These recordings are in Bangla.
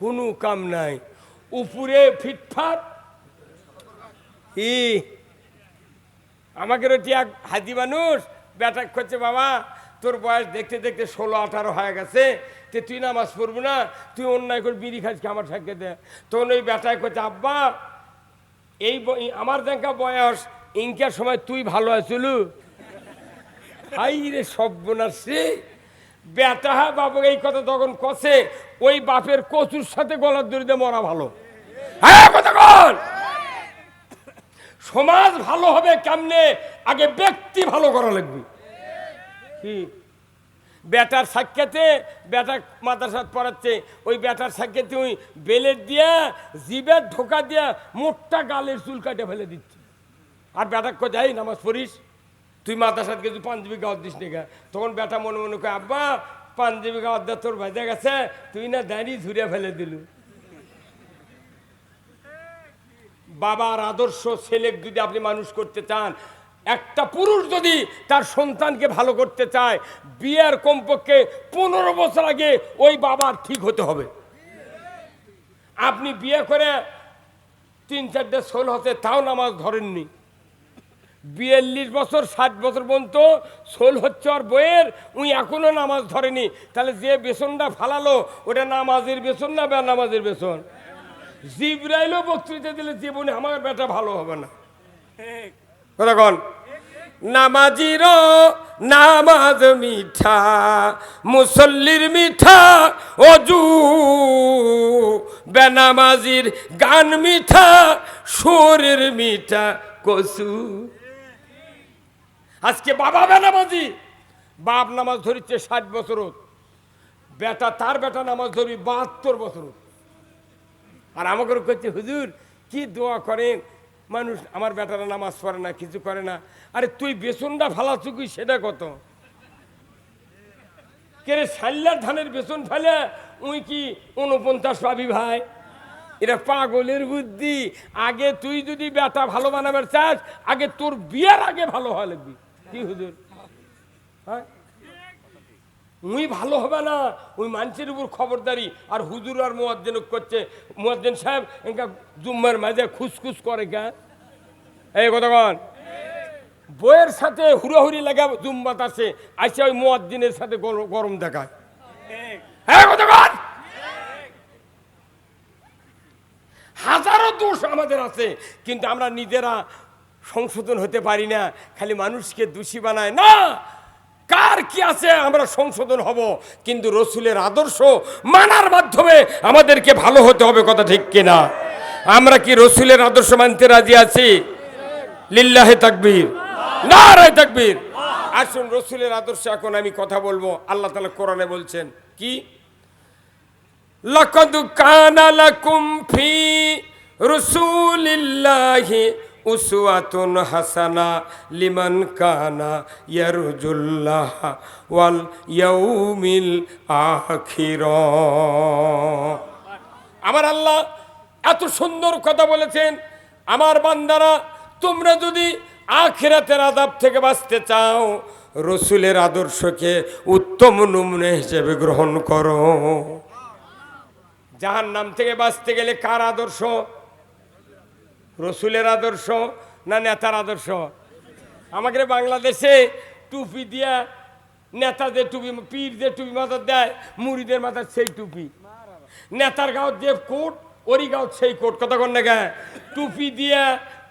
কোনো কাম নাই, উপরে ফিটফাট। আমাকে রয়েছে এক হাজি মানুষ ব্যাটাক করছে, বাবা তোর বয়স দেখতে দেখতে 16-18 হয়ে গেছে, তুই নামাজ পড়বো না, তুই অন্যায় করে বিড়ি খাইছি আমার সাথে দে। তখন ওই ব্যাটায় করছে, আব্বা এই আমার দেখা বয়স ইনকার সময় তুই ভালো আছিল। হাই রে সর্বনাশ রে বেটা, বাবু এই কথা তখন কষে ওই বাপের কচুর সাথে গলার দড়িতে মরা ভালো। হ্যাঁ কথা বল। সমাজ ভালো হবে কেমনে? আগে ব্যক্তি ভালো করা লাগবে। কি বেটার সাক্ষাতে, বেটা মাদ্রাসাত পড়াচ্ছে, ওই বেটার সাক্ষাতে ওই বেলের দিয়া জিবের ঢোকা দিয়া মোটটা গালের চুল কাটে ফেলে দিচ্ছে। আর বেটা কোথায় নামাজ পড়িস, তুই মাদ্রাসাত গেছি পাঞ্জাবি গাওয়ার দিস নিকা। তখন বেটা মনে মনে কয়, আব্বা পাঞ্জাবি গাওয়ার দেওয়া তোর ভেজে গেছে, তুই না দাঁড়িয়ে ঝুড়ে ফেলে দিলু। বাবার আদর্শ ছেলে যদি আপনি মানুষ করতে চান, একটা পুরুষ যদি তার সন্তানকে ভালো করতে চায়, বিয়ের কমপক্ষে 15 বছর আগে ওই বাবার ঠিক হতে হবে। আপনি বিয়ে করে 3-4টে ষোল হতে তাও নামাজ ধরেননি, 42 বছর 60 বছর পর্যন্ত ষোল হচ্ছে আর বইয়ের উই এখনো নামাজ ধরেনি, তাহলে যে বেসনটা ফালালো ওটা নামাজের বেসন না বেনামাজের বেসন? জিবরাইলও বক্তৃতা দিলে জীবনে আমার বেটা ভালো হবে না। কতক্ষণ নামাজির নামাজ মিঠা, মুসল্লির মিঠা অজু, বেনামাজির গান মিঠা, সুরের মিঠা কসু। আজকে বাবা বেনামাজি, বাপ নামাজ ধরিচ্ছে 60 বছর, বেটা তার বেটা নামাজ ধরি 72 বছর। আর আমাকে করছে, হুজুর কি দোয়া করেন, মানুষ আমার বেটারা নামাজ পড়ে না, কিছু করে না। আরে তুই বেসনটা ফালা চুকি সেটা কত? কেরে সাল্লার ধানের বেসন ফেলে উই কি 49 পাবি ভাই? এটা পাগলের বুদ্ধি। আগে তুই যদি বেটা ভালো বানাবার চাস, আগে তোর বিয়ের আগে ভালো হওয়া লাগবি। কি হুজুর, হ্যাঁ উই ভালো হবে না, ওই মানুষের উপর খবরদারি। আর হুজুর আর মুয়াজ্জিন করছে, মুয়াজ্জিন সাহেব এনকা জুম্মার মাঝে খুসখুস করে কে এই কতক্ষণ বইয়ের সাথে হুড়াহুড়ি লাগা জুম্মাত আছে, আইসা ওই মুয়াজ্জিনের সাথে গরম দেখায়। হ্যাঁ কতক্ষণ হাজারো দোষ আমাদের আছে, কিন্তু আমরা নিজেরা সংশোধন হতে পারি না, খালি মানুষকে দোষী বানায় না। কার কি আছে আমরা সংশোধন হব, কিন্তু রসুলের আদর্শ মানার মাধ্যমে আমাদেরকে ভালো হতে হবে। কথা ঠিক কিনা? আমরা কি রসুলের আদর্শ মানতে রাজি আছি? লিল্লাহে তাকবীর, নারায়ে তাকবীর। আসুন রসুলের আদর্শ এখন আমি কথা বলবো। আল্লাহ তাআলা কোরআনে বলছেন কি, লাকাদ কানা লাকুম ফি রাসূলিল্লাহি উসওয়াতুন হাসানা লিমান কানা ইয়ারজুল্লাহ ওয়াল ইয়াউমিল আখির। আমার আল্লাহ এত সুন্দর কথা বলেছেন, আমার বান্দারা তোমরা যদি আখিরাতের আযাব থেকে বাঁচতে চাও, রসুলের আদর্শকে উত্তম নমুনা হিসেবে গ্রহণ করো। জাহান্নাম থেকে বাঁচতে গেলে কার আদর্শ? রসুলের আদর্শ না নেতার আদর্শ? আমাদের বাংলাদেশে টুপি দিয়া নেতাদের টুপি, পীর যে টুপি মাথার দেয়, মুড়িদের মাথার সেই টুপি, নেতার গাঁও যে কোট ওরই গাঁও সেই কোট। কথা কন না গায়ে টুপি দিয়া,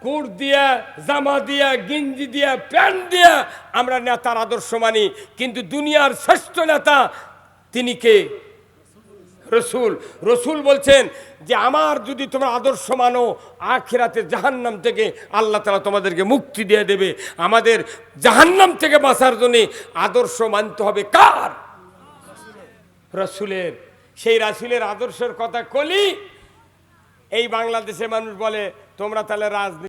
কোট দিয়া, জামা দিয়া, গেঞ্জি দিয়া, প্যান্ট দিয়া আমরা নেতার আদর্শ মানি, কিন্তু দুনিয়ার শ্রেষ্ঠ নেতা তিনি কে? রসুল। রসুল বলছেন যে আমার যদি তোমরা আদর্শ মানো, আখিরাতে জাহান্নাম থেকে আল্লাহ তাআলা তোমাদেরকে মুক্তি দিয়ে দেবে। আমাদের জাহান্নাম থেকে বাঁচার জন্য আদর্শ মানতে হবে কার? রসুলের। সেই রাসূলের আদর্শের কথা কলি এই বাংলাদেশে মানুষ বলে তোমরা তাহলে রাজনীতি